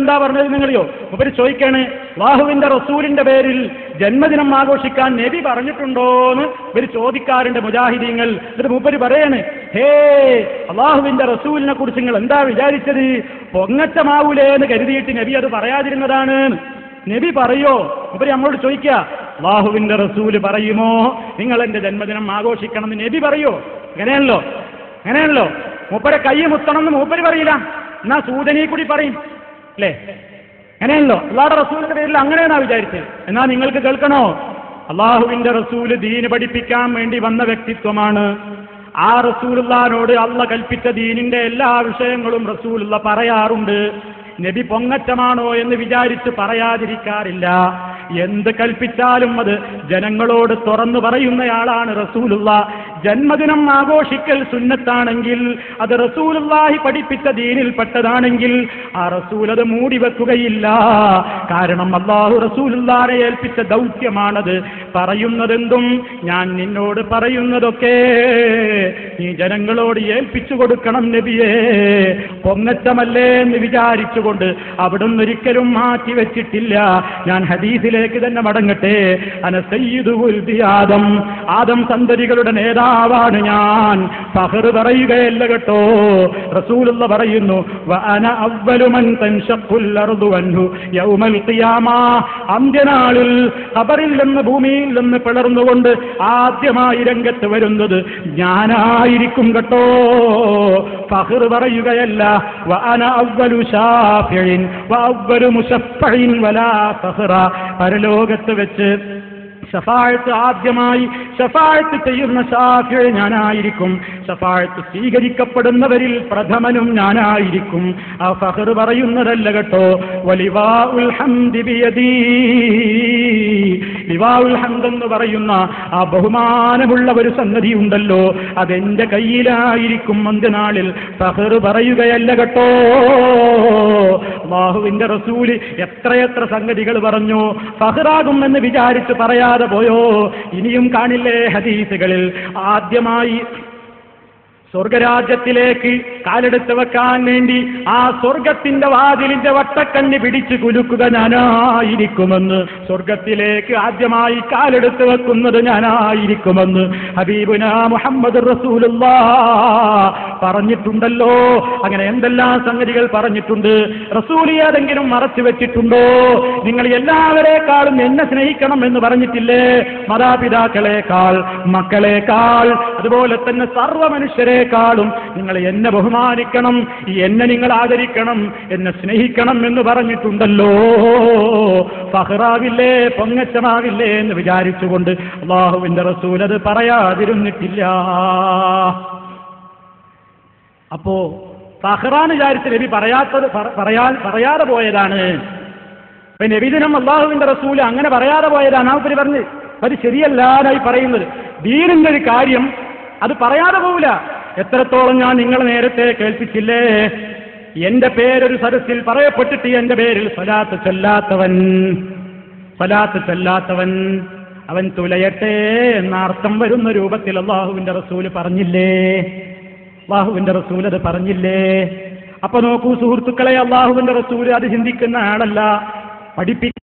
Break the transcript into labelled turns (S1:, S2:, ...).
S1: എന്താ പറഞ്ഞത് നിങ്ങളെയോ? മൂപ്പര് ചോദിക്കാണ്, അല്ലാഹുവിന്റെ റസൂലിന്റെ പേരിൽ ജന്മദിനം ആഘോഷിക്കാൻ നബി പറഞ്ഞിട്ടുണ്ടോന്ന് ഇവർ ചോദിക്കാറുണ്ട് മുജാഹിദീങ്ങൾ. എന്നിട്ട് മൂപ്പര് പറയാണ്, ഹേ അല്ലാഹുവിന്റെ റസൂലിനെ കുറിച്ച് നിങ്ങൾ എന്താ വിചാരിച്ചത്? പൊങ്ങച്ചമാവൂലേ എന്ന് കരുതിയിട്ട് നബി അത് പറയാതിരുന്നതാണ്. നബി പറയോ? മൂപ്പര് നമ്മളോട് ചോദിക്കുക, അല്ലാഹുവിന്റെ റസൂല് പറയുമോ നിങ്ങൾ എന്റെ ജന്മദിനം ആഘോഷിക്കണം എന്ന് നബി പറയോ? അങ്ങനെയാണല്ലോ. മൂപ്പരെ കൈ മുത്തണം എന്ന് മൂപ്പര് പറയില്ല, എന്നാ സൂചനയിൽ കൂടി പറയും അല്ലേ? അങ്ങനെയല്ലോ അല്ലാഹുവിന്റെ റസൂലിന്റെ പേരിൽ അങ്ങനെയാണോ വിചാരിച്ചത്? എന്നാ നിങ്ങൾക്ക് കേൾക്കണോ, അല്ലാഹുവിന്റെ റസൂല് ദീന് പഠിപ്പിക്കാൻ വേണ്ടി വന്ന വ്യക്തിത്വമാണ്. ആ റസൂലുള്ളാഹിനോട് അള്ളാഹ് കൽപ്പിച്ച ദീനിന്റെ എല്ലാ വിഷയങ്ങളും റസൂലുള്ളാഹ് പറയാറുണ്ട്. നബി പൊങ്ങച്ചമാണോ എന്ന് വിചാരിച്ച് പറയാതിരിക്കാറില്ല. എന്ത് കൽപ്പിച്ചാലും അത് ജനങ്ങളോട് തുറന്നു പറയുന്നയാളാണ് റസൂലുള്ളാഹ്. ജന്മദിനം ആഘോഷിക്കൽ സുന്നത്താണെങ്കിൽ, അത് റസൂലുള്ളാഹി പഠിപ്പിച്ച ദീനിൽപ്പെട്ടതാണെങ്കിൽ ആ റസൂൽ അത് മൂടി വെക്കുകയില്ല. കാരണം അല്ലാഹു റസൂലുള്ളാഹിനെ ഏൽപ്പിച്ച ദൗത്യമാണത്. പറയുന്നതെന്തും ഞാൻ നിന്നോട് പറയുന്നതൊക്കെ നീ ജനങ്ങളോട് ഏൽപ്പിച്ചു കൊടുക്കണം നബിയേ. പൊങ്ങച്ചമല്ലേ എന്ന് വിചാരിച്ചുകൊണ്ട് അവിടുന്ന് ഒരിക്കലും മാറ്റി വെച്ചിട്ടില്ല. ഞാൻ ഹദീസിലേക്ക് തന്നെ മടങ്ങട്ടെ. അന സയ്യിദു വൽദി ആദം, ആദം സന്തതികളുടെ നേതാവാണ് ഞാൻ. ഫഖർ പറയുകയല്ല കേട്ടോ. റസൂലുള്ളാഹി പറയുന്നു, വ അന അവ്വലു മൻ തൻഷഖുൽ അർദു അൻഹു യൗമൽ ഖിയാമ, അന്ത്യനാളിൽ ഖബറിൽ നിന്ന് ഭൂമിയിൽ നിന്ന് പിളർന്നുകൊണ്ട് ആദ്യമായി രംഗത്ത് വരുന്നത് ഞാനായിരിക്കും കേട്ടോ. ഫഖർ പറയുകയല്ല, വ അന അവ്വലു ഷാഫിഇൻ വ അവ്വലു മുശഫ്ഫഇൻ വലാ ഫഖറ, പരലോകത്ത് വെച്ച് ശഫാഅത്ത് ആദ്യമായി ശഫാഅത്ത് ചെയ്യുന്ന ശാഫിഈ ഞാനായിരിക്കും. ശഫാഅത്ത് സ്വീകരിക്കപ്പെടുന്നവരിൽ പ്രഥമനും ഞാനായിരിക്കും. ആ ഫഖർ പറയുന്നതല്ല കേട്ടോ. വലിവാഉൽ ഹംദി ബിയദീ, ലിവാഉൽ ഹംദ് എന്ന് പറയുന്ന ആ ബഹുമാനമുള്ള ഒരു സംഗതി ഉണ്ടല്ലോ, അതെന്റെ കയ്യിലായിരിക്കും അന്ത്യനാളിൽ. ഫഖർ പറയുകയല്ല കേട്ടോ. അല്ലാഹുവിന്റെ റസൂല് എത്രയെത്ര സംഗതികൾ പറഞ്ഞു. ഫഖറാകുമെന്ന് വിചാരിച്ച് പറയാതെ പോയോ? ഇനിയും കാണില്ലേ ഹദീസുകളിൽ, ആദ്യമായി സ്വർഗരാജ്യത്തിലേക്ക് കാലെടുത്ത് വെക്കാൻ വേണ്ടി ആ സ്വർഗത്തിന്റെ വാതിലിന്റെ വട്ടക്കണ്ണി പിടിച്ചു കുലുക്കുക ഞാനായിരിക്കുമെന്ന്, സ്വർഗത്തിലേക്ക് ആദ്യമായി കാലെടുത്ത് വെക്കുന്നത് ഞാനായിരിക്കുമെന്ന് ഹബീബുനാ മുഹമ്മദ് റസൂലുള്ളാഹ് പറഞ്ഞിട്ടുണ്ടല്ലോ. അങ്ങനെ എന്തെല്ലാം സംഗതികൾ പറഞ്ഞിട്ടുണ്ട്. റസൂൽ ഏതെങ്കിലും മറച്ചു വെച്ചിട്ടുണ്ടോ? നിങ്ങൾ എല്ലാവരെക്കാളും എന്നെ സ്നേഹിക്കണം എന്ന് പറഞ്ഞിട്ടില്ലേ? മാതാപിതാക്കളെക്കാൾ, മക്കളെക്കാൾ, അതുപോലെ തന്നെ സർവ്വ മനുഷ്യരെക്കാളും നിങ്ങൾ എന്നെ ബഹുമാനിക്കണം, എന്നെ നിങ്ങൾ ആദരിക്കണം, എന്നെ സ്നേഹിക്കണം എന്ന് പറഞ്ഞിട്ടുണ്ടല്ലോ. ഫഖറാവില്ലേ, പൊങ്ങച്ചമാവില്ലേ എന്ന് വിചാരിച്ചുകൊണ്ട് അല്ലാഹുവിന്റെ റസൂൽ അത് പറയാതിരുന്നിട്ടില്ല. അപ്പോ ഫഖറാന്ന് വിചാരിച്ച് നബി പറയാതെ പോയതാണ്. അപ്പൊ നബിദിനം അല്ലാഹുവിന്റെ റസൂൽ അങ്ങനെ പറയാതെ പോയതാണ്. ആ ഉപരി പറഞ്ഞ് അത് ശരിയല്ലാതായി പറയുന്നത്. ദീനിന്റെ ഒരു കാര്യം അത് പറയാതെ പോവില്ല. എത്രത്തോളം ഞാൻ നിങ്ങൾ നേരത്തെ കേൾപ്പിച്ചില്ലേ, എന്റെ പേരൊരു സദസ്സിൽ പറയപ്പെട്ടിട്ട് എന്റെ പേരിൽ സ്വലാത്ത് ചൊല്ലാത്തവൻ അവൻ തുലയട്ടെ എന്ന അർത്ഥം വരുന്ന രൂപത്തിൽ അല്ലാഹുവിന്റെ റസൂൽ പറഞ്ഞില്ലേ? അല്ലാഹുവിന്റെ റസൂൽ അത് പറഞ്ഞില്ലേ? അപ്പൊ നോക്കൂ സുഹൃത്തുക്കളെ, അല്ലാഹുവിന്റെ റസൂൽ അത് ചിന്തിക്കുന്ന ആളല്ല, പഠിപ്പിക്കുന്ന